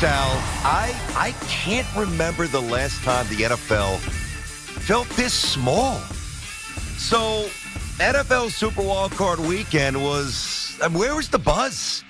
Sal, I can't remember the last time the NFL felt this small. So, NFL Super Wildcard Weekend was, where was the buzz?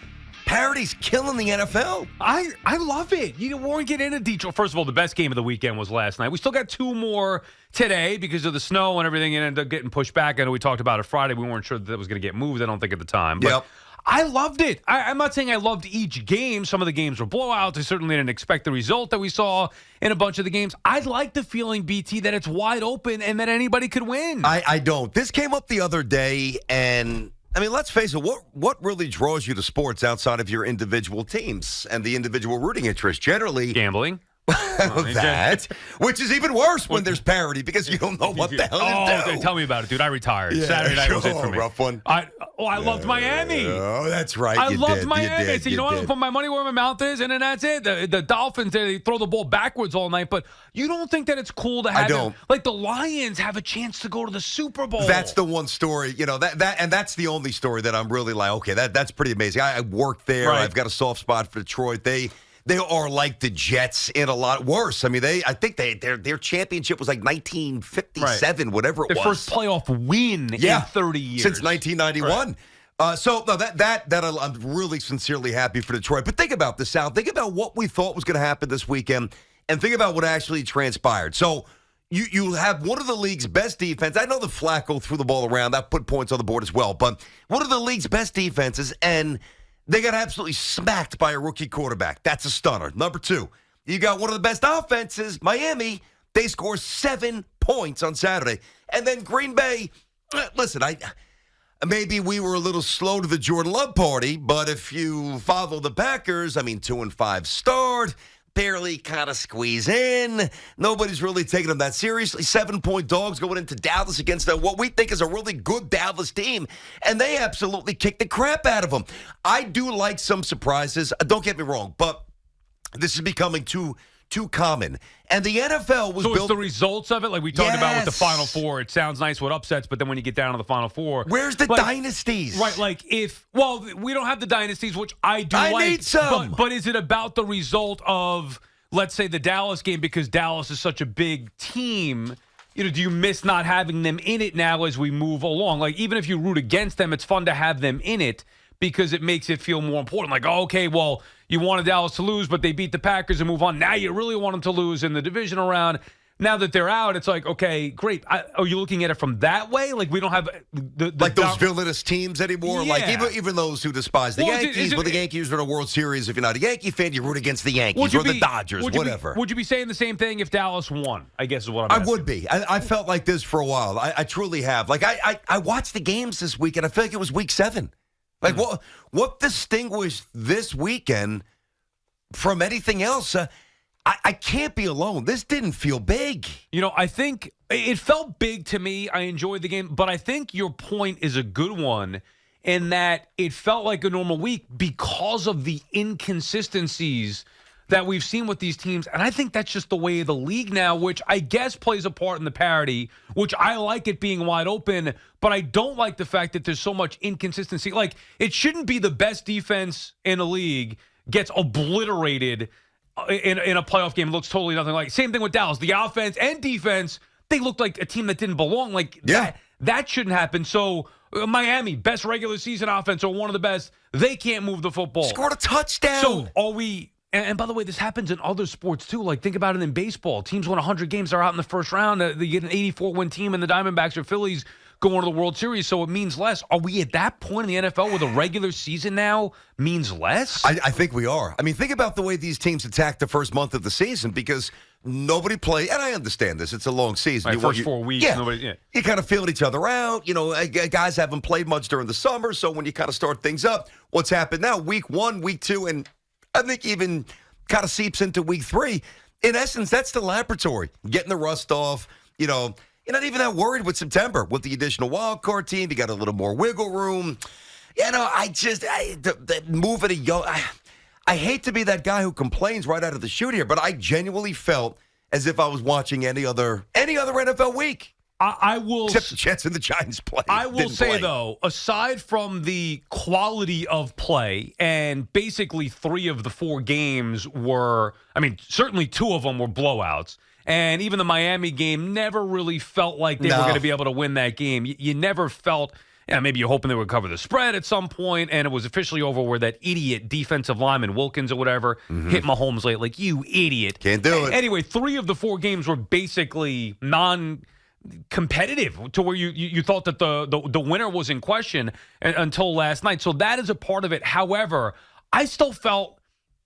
Parity's killing the NFL. I love it. You weren't getting into Detroit. First of all, the best game of the weekend was last night. We still got two more today because of the snow and everything. It ended up getting pushed back. I know we talked about it Friday. We weren't sure that it was going to get moved, I don't think, at the time. But Yep. I loved it. I'm not saying I loved each game. Some of the games were blowouts. I certainly didn't expect the result that we saw in a bunch of the games. I like the feeling, BT, that it's wide open and that anybody could win. I don't. This came up the other day, and I mean, let's face it, what really draws you to sports outside of your individual teams and the individual rooting interest? Generally, Gambling. that, which is even worse when there's parity because you don't know what the hell to do. Tell me about it, dude. I retired. Yeah, Saturday night was it for me. Rough one. I loved Miami. Oh, that's right. I you loved did. Miami. You I said, you know what? I'm put my money where my mouth is, and then that's it. The Dolphins, they throw the ball backwards all night, but you don't think that it's cool to have I don't. Like the Lions have a chance to go to the Super Bowl. That's the one story, and that's the only story that I'm really like, okay, that's pretty amazing. I work there. Right. I've got a soft spot for Detroit. They are like the Jets in a lot worse. I mean, I think their championship was like 1957, whatever it Their was. first playoff win in 30 years. Since 1991. Right. So no, that I'm really sincerely happy for Detroit. But think about this, Sal. Think about what we thought was going to happen this weekend, and think about what actually transpired. So you have one of the league's best defense. I know the Flacco threw the ball around. That put points on the board as well. But one of the league's best defenses, and they got absolutely smacked by a rookie quarterback. That's a stunner. Number two, you got one of the best offenses, Miami. They score 7 points on Saturday. And then Green Bay, listen, maybe we were a little slow to the Jordan Love party, but if you follow the Packers, 2-5 start, barely kind of squeeze in. Nobody's really taking them that seriously. 7-point dogs going into Dallas against what we think is a really good Dallas team, and they absolutely kicked the crap out of them. I do like some surprises. Don't get me wrong, but this is becoming too common. And the NFL was so built. it's the results of it, like we talked about with the Yes. Final Four. It sounds nice with upsets, but then when you get down to the Final Four, Where's the dynasties? Right, like we don't have the dynasties, which I do I like. need some. But is it about the result of, let's say, the Dallas game because Dallas is such a big team? Do you miss not having them in it now as we move along? Like, even if you root against them, it's fun to have them in it because it makes it feel more important. Like, oh, okay, well, you wanted Dallas to lose, but they beat the Packers and move on. Now you really want them to lose in the divisional round. Now that they're out, it's like, okay, great. Are you looking at it from that way? Like, we don't have those villainous teams anymore? Yeah. Like, even those who despise the Yankees. The Yankees are in a World Series. If you're not a Yankee fan, you root against the Yankees or the Dodgers, whatever. Would you be saying the same thing if Dallas won? I guess is what I'm asking. I would be. I felt like this for a while. I truly have. Like, I watched the games this week, and I feel like it was week 7. Like, what distinguished this weekend from anything else? I can't be alone. This didn't feel big. I think it felt big to me. I enjoyed the game, but I think your point is a good one in that it felt like a normal week because of the inconsistencies that we've seen with these teams. And I think that's just the way of the league now, which I guess plays a part in the parity, which I like it being wide open, but I don't like the fact that there's so much inconsistency. Like, it shouldn't be the best defense in the league gets obliterated in a playoff game. It looks totally nothing like. Same thing with Dallas. The offense and defense, they looked like a team that didn't belong. Like, that shouldn't happen. So Miami, best regular season offense or one of the best, they can't move the football. Scored a touchdown. So are we... And by the way, this happens in other sports, too. Like, think about it in baseball. Teams win 100 games. They're out in the first round. They get an 84-win team, and the Diamondbacks or Phillies going to the World Series, so it means less. Are we at that point in the NFL where the regular season now means less? I think we are. Think about the way these teams attack the first month of the season because nobody played, and I understand this. It's a long season. Right, first 4 weeks. You kind of feeling each other out. Guys haven't played much during the summer, so when you kind of start things up, what's happened now? Week 1, week 2, and I think even kind of seeps into week 3. In essence, that's the laboratory. Getting the rust off, You're not even that worried with September. With the additional wild card team, you got a little more wiggle room. Moving a young. I hate to be that guy who complains right out of the chute here, but I genuinely felt as if I was watching any other NFL week. I will. Except the Jets and the Giants play. I will didn't say, play. though, aside from the quality of play, and basically 3 of the 4 games were, I mean, certainly 2 of them were blowouts. And even the Miami game never really felt like they were going to be able to win that game. You never felt, maybe you're hoping they would cover the spread at some point, and it was officially over where that idiot defensive lineman, Wilkins or whatever, hit Mahomes late. Like, you idiot. Can't do it. Anyway, 3 of the 4 games were basically competitive to where you thought that the winner was in question until last night. So that is a part of it. However, I still felt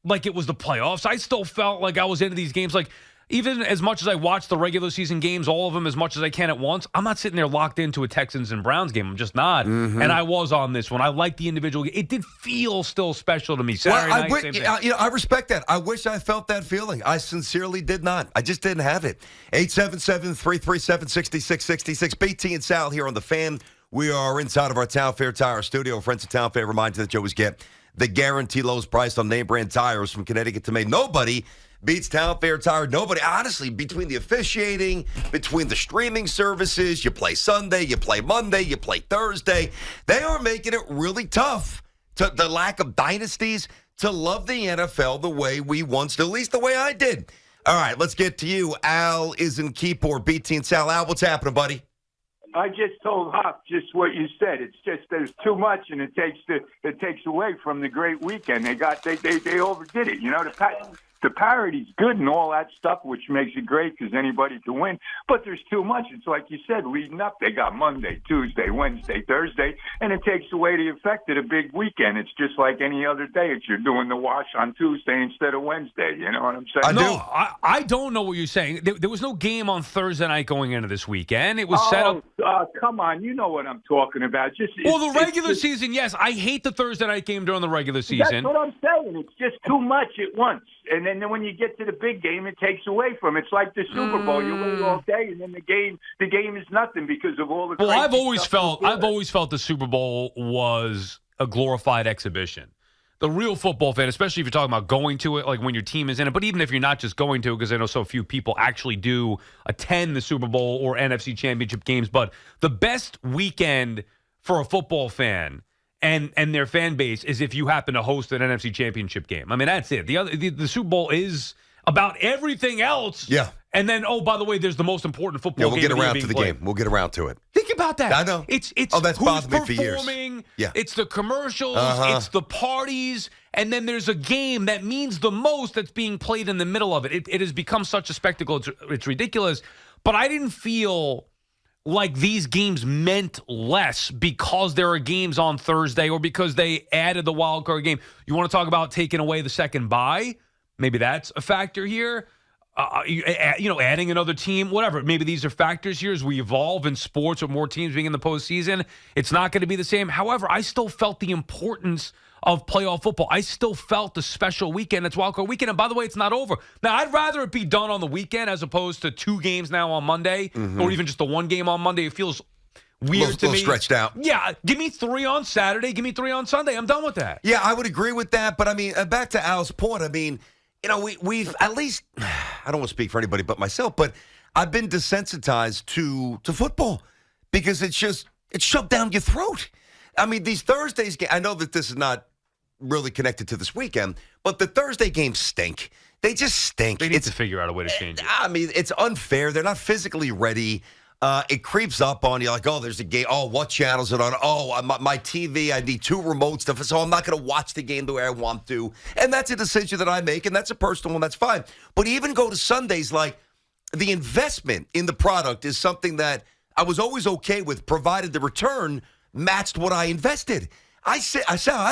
like it was the playoffs. I still felt like I was into these games. Like, even as much as I watch the regular season games, all of them as much as I can at once, I'm not sitting there locked into a Texans and Browns game. I'm just not. And I was on this one. I like the individual. It did feel still special to me. Saturday night, same thing. I respect that. I wish I felt that feeling. I sincerely did not. I just didn't have it. 877-337-6666. BT and Sal here on The Fan. We are inside of our Town Fair Tire studio. Friends of Town Fair remind you that you always get the guarantee lowest price on name brand tires from Connecticut to Maine. Nobody beats Town Fair Tire. Nobody, honestly, between the officiating, between the streaming services, you play Sunday, you play Monday, you play Thursday. They are making it really tough to the lack of dynasties to love the NFL the way we once did, at least the way I did. All right, let's get to you. Al is in Keyport. BT and Sal. Al, what's happening, buddy? I just told Huff just what you said. It's just there's too much, and it takes away from the great weekend. They overdid it. You know, the parity's good and all that stuff, which makes it great because anybody can win. But there's too much. It's like you said, leading up, they got Monday, Tuesday, Wednesday, Thursday, and it takes away the effect of the big weekend. It's just like any other day. It's you're doing the wash on Tuesday instead of Wednesday. You know what I'm saying? I don't know what you're saying. There was no game on Thursday night going into this weekend. It was set up. Come on, you know what I'm talking about. The regular season, yes. I hate the Thursday night game during the regular season. That's what I'm saying. It's just too much at once. And then when you get to the big game, it takes away from it. It's like the Super Bowl. You wait all day, and then the game is nothing because of all the. Well, I've always felt the Super Bowl was a glorified exhibition. The real football fan, especially if you're talking about going to it, like when your team is in it, but even if you're not just going to it, because I know so few people actually do attend the Super Bowl or NFC Championship games, but the best weekend for a football fan and their fan base is if you happen to host an NFC Championship game. I mean, that's it. The Super Bowl is about everything else. Yeah. And then, by the way, there's the most important football game. We'll get around to the game. We'll get around to it. Think about that. I know. It's that's who's bothered me for years. performing. Yeah. It's the commercials. It's the parties. And then there's a game that means the most that's being played in the middle of it. It has become such a spectacle. It's ridiculous. But I didn't feel like these games meant less because there are games on Thursday or because they added the wild card game. You want to talk about taking away the second bye? Maybe that's a factor here. Adding another team, whatever. Maybe these are factors here as we evolve in sports with more teams being in the postseason. It's not going to be the same. However, I still felt the importance of playoff football. I still felt the special weekend. It's wildcard weekend. And by the way, it's not over. Now, I'd rather it be done on the weekend as opposed to 2 games now on Monday or even just the 1 game on Monday. It feels weird to me. Stretched out. Yeah, give me 3 on Saturday. Give me 3 on Sunday. I'm done with that. Yeah, I would agree with that. But, I mean, back to Al's point, I mean, we've at least, I don't want to speak for anybody but myself, but I've been desensitized to football because it's shoved down your throat. I mean, these Thursdays, I know that this is not really connected to this weekend, but the Thursday games stink. They just stink. They need to figure out a way to change it. I mean, it's unfair. They're not physically ready. It creeps up on you like, oh, there's a game. Oh, what channel is it on? Oh, my TV, I need 2 remotes, so I'm not going to watch the game the way I want to. And that's a decision that I make, and that's a personal one. That's fine. But even go to Sundays, like the investment in the product is something that I was always okay with, provided the return matched what I invested. I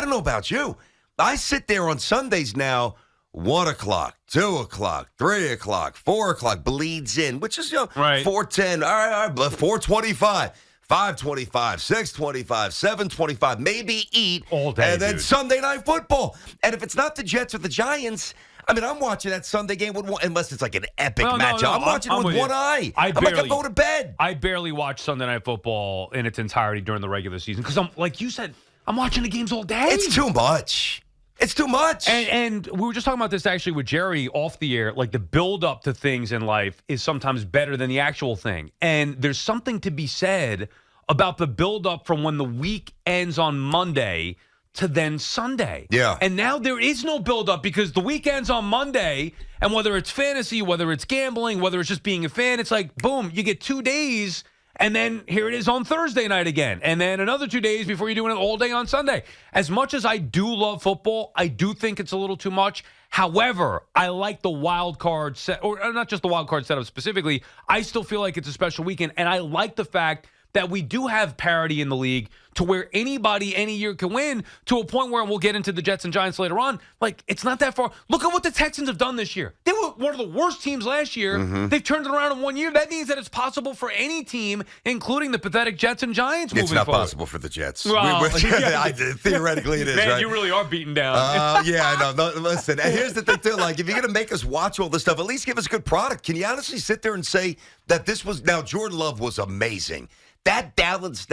don't know about you. I sit there on Sundays now, 1 o'clock, 2 o'clock, 3 o'clock, 4 o'clock bleeds in, which is, right. 4:10, all right, 4:25, 5:25, 6:25, 7:25, maybe eat. All day, and then dude. Sunday night football. And if it's not the Jets or the Giants, I mean, I'm watching that Sunday game with one, unless it's like an epic matchup. I'm watching it with one eye. I'm like, I'm going to bed. I barely watch Sunday Night Football in its entirety during the regular season because I'm like you said, I'm watching the games all day. It's too much. It's too much. And we were just talking about this actually with Jerry off the air. Like the build up to things in life is sometimes better than the actual thing. And there's something to be said about the build up from when the week ends on Monday to then Sunday. Yeah. And now there is no build up because the week ends on Monday. And whether it's fantasy, whether it's gambling, whether it's just being a fan, it's like, boom, you get 2 days. And then here it is on Thursday night again. And then another 2 days before you're doing it all day on Sunday. As much as I do love football, I do think it's a little too much. However, I like the wild card set, or not just the wild card setup specifically. I still feel like it's a special weekend. And I like the fact that we do have parity in the league to where anybody any year can win to a point where we'll get into the Jets and Giants later on. Like, it's not that far. Look at what the Texans have done this year. They were one of the worst teams last year. Mm-hmm. They've turned it around in 1 year. That means that it's possible for any team, including the pathetic Jets and Giants moving it's not forward. possible for the Jets. Well, Theoretically, it is, Man, right? you really are beaten down. Yeah, I know. No, listen, and here's the thing, too. Like, if you're going to make us watch all this stuff, at least give us a good product. Can you honestly sit there and say that this was – now, Jordan Love was amazing. That Dallas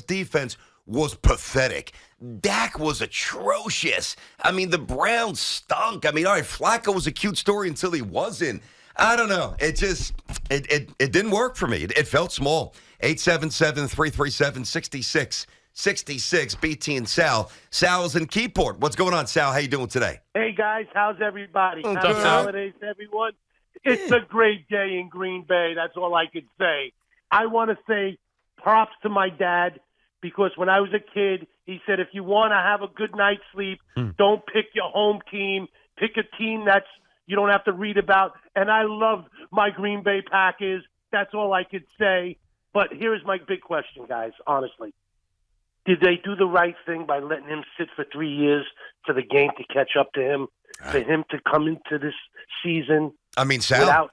defense was pathetic. Dak was atrocious. I mean, the Browns stunk. I mean, all right, Flacco was a cute story until he wasn't. I don't know. It just it didn't work for me. It felt small. 877-337-6666. BT and Sal. Sal's in Keyport. What's going on, Sal? How you doing today? Hey, guys. How's everybody? What's Happy up, Sal? holidays, everyone. It's a great day in Green Bay. That's all I could say. I want to say props to my dad because when I was a kid, he said, if you want to have a good night's sleep, don't pick your home team. Pick a team that's you don't have to read about. And I love my Green Bay Packers. That's all I could say. But here's my big question, guys, honestly. Did they do the right thing by letting him sit for 3 years for the game to catch up to him, for him to come into this season? I mean, Sal,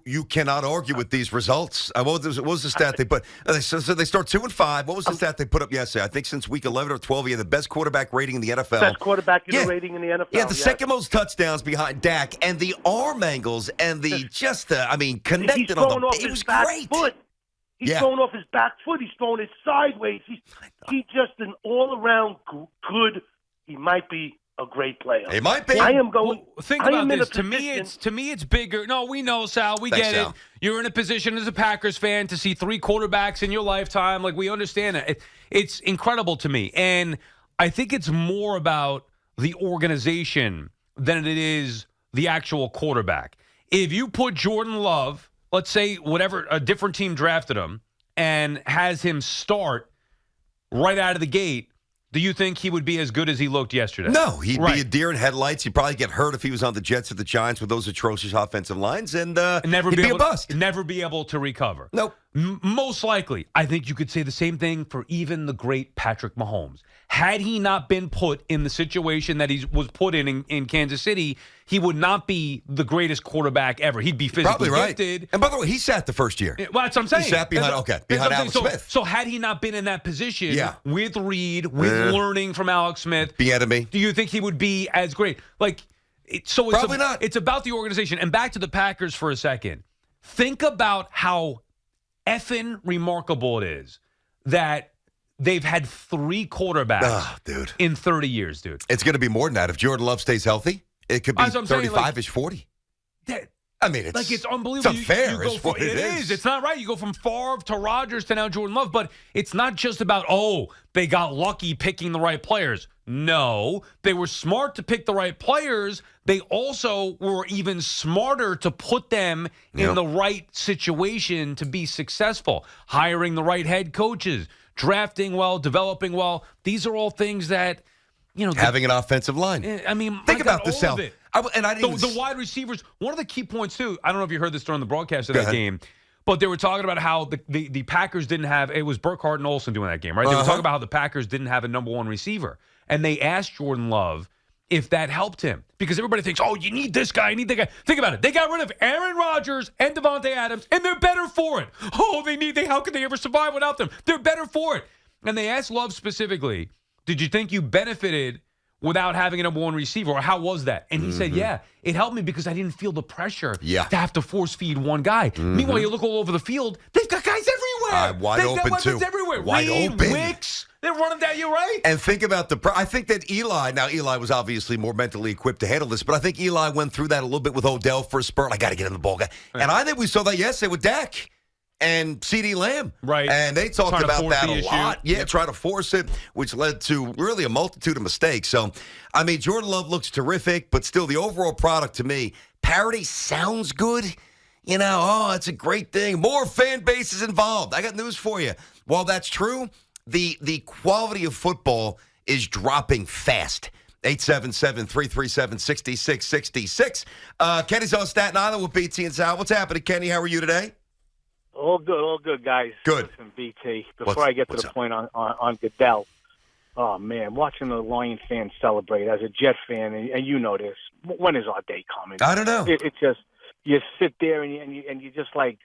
you cannot argue with these results. What was the stat they put? So they start 2-5. What was the stat they put up yesterday? I think since week 11 or 12, he had the best quarterback rating in the NFL. Best quarterback rating in the NFL. Yeah, the second most touchdowns behind Dak, and the arm angles and connected on the. It was great. Foot. He's throwing off his back foot. He's throwing it sideways. He's just an all-around good. He might be a great player. It might be. I am going. Well, think about this. To me, it's bigger. No, we know, Sal. We get it. You're in a position as a Packers fan to see 3 quarterbacks in your lifetime. Like, we understand it. It's incredible to me, and I think it's more about the organization than it is the actual quarterback. If you put Jordan Love, let's say whatever a different team drafted him, and has him start right out of the gate, do you think he would be as good as he looked yesterday? No, he'd be a deer in headlights. He'd probably get hurt if he was on the Jets or the Giants with those atrocious offensive lines, and never he'd be a bust. Never be able to recover. Nope. Most likely, I think you could say the same thing for even the great Patrick Mahomes. Had he not been put in the situation that he was put in Kansas City, he would not be the greatest quarterback ever. He'd be physically gifted. And by the way, he sat the first year. Well, that's what I'm saying. He sat behind Alex Smith. So had he not been in that position with Reed, with learning from Alex Smith, Bieniemy, do you think he would be as great? Probably not. It's about the organization. And back to the Packers for a second. Think about how effing remarkable it is that they've had 3 quarterbacks in 30 years, dude. It's going to be more than that. If Jordan Love stays healthy, it could be 35-ish, 40. I mean, it's unbelievable. It's unfair. It is. It's not right. You go from Favre to Rodgers to now Jordan Love, but it's not just about, they got lucky picking the right players. No, they were smart to pick the right players. They also were even smarter to put them in the right situation to be successful. Hiring the right head coaches, drafting well, developing well. These are all things that, having an offensive line. I mean, think about this, Sal. The wide receivers, one of the key points, too, I don't know if you heard this during the broadcast of that game, but they were talking about how the Packers didn't have, it was Burkhardt and Olsen doing that game, right? They were talking about how the Packers didn't have a number 1 receiver. And they asked Jordan Love if that helped him. Because everybody thinks, you need this guy, you need that guy. Think about it. They got rid of Aaron Rodgers and Devontae Adams, and they're better for it. How could they ever survive without them? They're better for it. And they asked Love specifically, did you think you benefited without having a number 1 receiver, or how was that? And he said, it helped me because I didn't feel the pressure to have to force feed one guy. Meanwhile, you look all over the field, they've got guys everywhere. Wide open, weapons too. Everywhere. Wide Reed, open. Wicks, They're running down you, right? And think about I think that Eli was obviously more mentally equipped to handle this, but I think Eli went through that a little bit with Odell for a spurt. I got to get him the ball guy. Right. And I think we saw that yesterday with Dak and CeeDee Lamb. Right. And they talked Trying to about force that the a issue. lot. Yeah, Yep. trying to force it, which led to really a multitude of mistakes. So, I mean, Jordan Love looks terrific, but still the overall product to me, Parity sounds good. You know, it's a great thing. More fan bases involved. I got news for you. While that's true, the quality of football is dropping fast. 877-337-6666. Kenny's on Staten Island with BT and Sal. What's happening, Kenny? How are you today? All good, guys. Good. Listen, BT, before I get to the point on Goodell, oh, man, watching the Lion fans celebrate as a Jet fan, and you know this, when is our day coming? I don't know. It just, you sit there and you just like,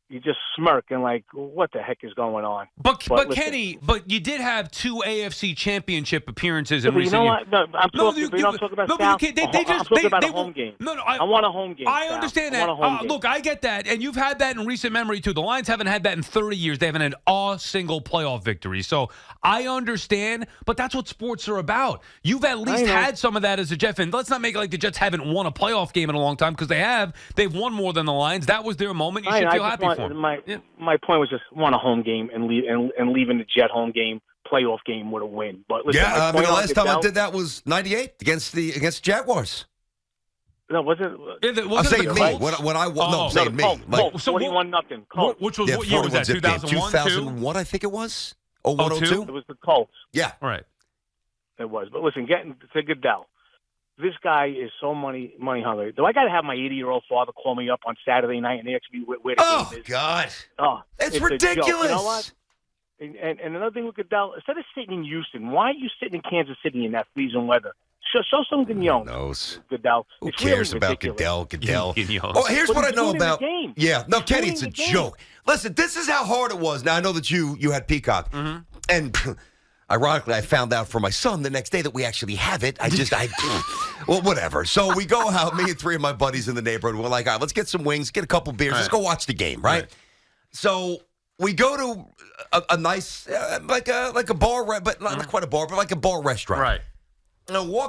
you just smirk and like, what the heck is going on? But listen, Kenny, you did have 2 AFC Championship appearances in you recent know years. what? No, I'm talking about no, South. they I'm talking about a home game. No, I want a home game. I Sal. understand I that. want a home game. Look, I get that, and you've had that in recent memory too. The Lions haven't had that in 30 years. They haven't had a single playoff victory. So I understand, but that's what sports are about. You've at least had some of that as a Jet fan. Let's not make it like the Jets haven't won a playoff game in a long time, because they have. They've won more than the Lions. That was their moment. You should feel happy for them. My point was just want a home game and leaving the Jet home game, playoff game with a win. But listen, Yeah, the last time I did that was 98 against Jaguars. No, was it? I'm saying me. When I won, no, I'm saying me. So 41-0. Which was what year was that? 2001, 2001, I think it was. 0102? It was the Colts. Yeah. Right. It was. But listen, getting to Goodell. This guy is so money hungry. Do I got to have my 80-year-old father call me up on Saturday night and ask me where the game is? God. Oh, It's it's ridiculous. You know what? And another thing with Goodell, instead of sitting in Houston, why are you sitting in Kansas City in that freezing weather? Show some Guignon. Goodell. Who It's cares really about ridiculous. Goodell? Guignon. Oh, here's But what I he's know ruining the about. game. Yeah, no, He's Kenny, ruining it's a the game. joke. Listen, this is how hard it was. Now I know that you had Peacock, and ironically, I found out from my son the next day that we actually have it. Well, whatever. So we go out, me and 3 of my buddies in the neighborhood. We're like, all right, let's get some wings, get a couple beers, let's go watch the game, right? So we go to a nice, like a bar, but not quite a bar, but like a bar restaurant. Right.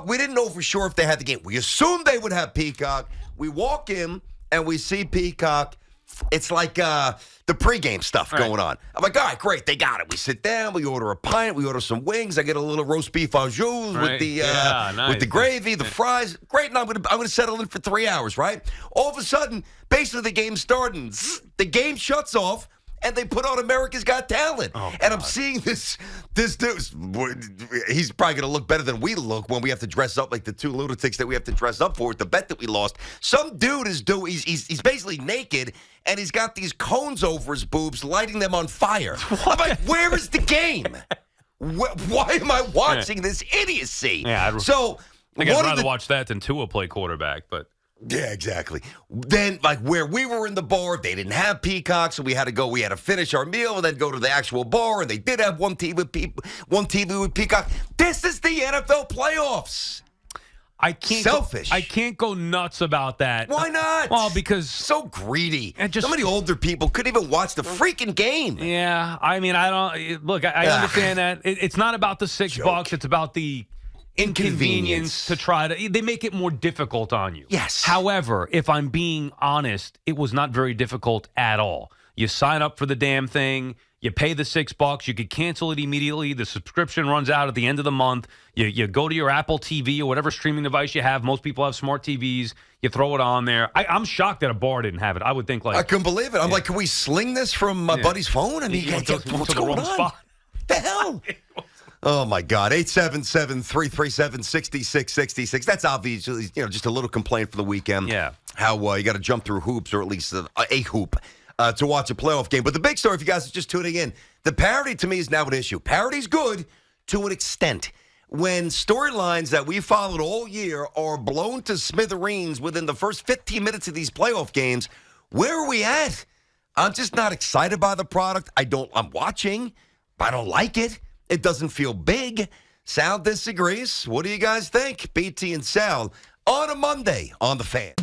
We didn't know for sure if they had the game. We assumed they would have Peacock. We walk in and we see Peacock. It's like the pregame stuff going on. I'm like, all right, great, they got it. We sit down, we order a pint, we order some wings. I get a little roast beef au jus with the gravy, the fries. Great, and I'm gonna settle in for 3 hours, right? All of a sudden, basically the game's starting. The game shuts off. And they put on America's Got Talent. And I'm seeing this dude. He's probably going to look better than we look when we have to dress up like the 2 lunatics that we have to dress up for with the bet that we lost. Some dude is he's basically naked, and he's got these cones over his boobs, lighting them on fire. I'm like, where is the game? Why am I watching this idiocy? Yeah, I'd rather watch that than Tua play quarterback, but. Yeah, exactly. Then, like where we were in the bar, they didn't have Peacock, so we had to finish our meal and then go to the actual bar, and they did have one TV with Peacock. This is the NFL playoffs. Selfish. I can't go nuts about that. Why not? Well, because so greedy. And So many older people couldn't even watch the freaking game. Yeah, I mean, I don't look. I understand that it's not about the $6. It's about the inconvenience to try to. They make it more difficult on you. Yes. However, if I'm being honest, it was not very difficult at all. You sign up for the damn thing. You pay the $6. You could cancel it immediately. The subscription runs out at the end of the month. You go to your Apple TV or whatever streaming device you have. Most people have smart TVs. You throw it on there. I'm shocked that a bar didn't have it. I would think like I couldn't believe it. I'm like, can we sling this from my buddy's phone? I mean, what's going on? Spot. The hell? Oh, my God. 877-337-6666. That's obviously, just a little complaint for the weekend. Yeah. How you got to jump through hoops, or at least a hoop, to watch a playoff game. But the big story, if you guys are just tuning in, the parity to me is now an issue. Parity's good to an extent. When storylines that we followed all year are blown to smithereens within the first 15 minutes of these playoff games, where are we at? I'm just not excited by the product. I'm watching, but I don't like it. It doesn't feel big. Sal disagrees. What do you guys think? BT and Sal on a Monday on The Fan.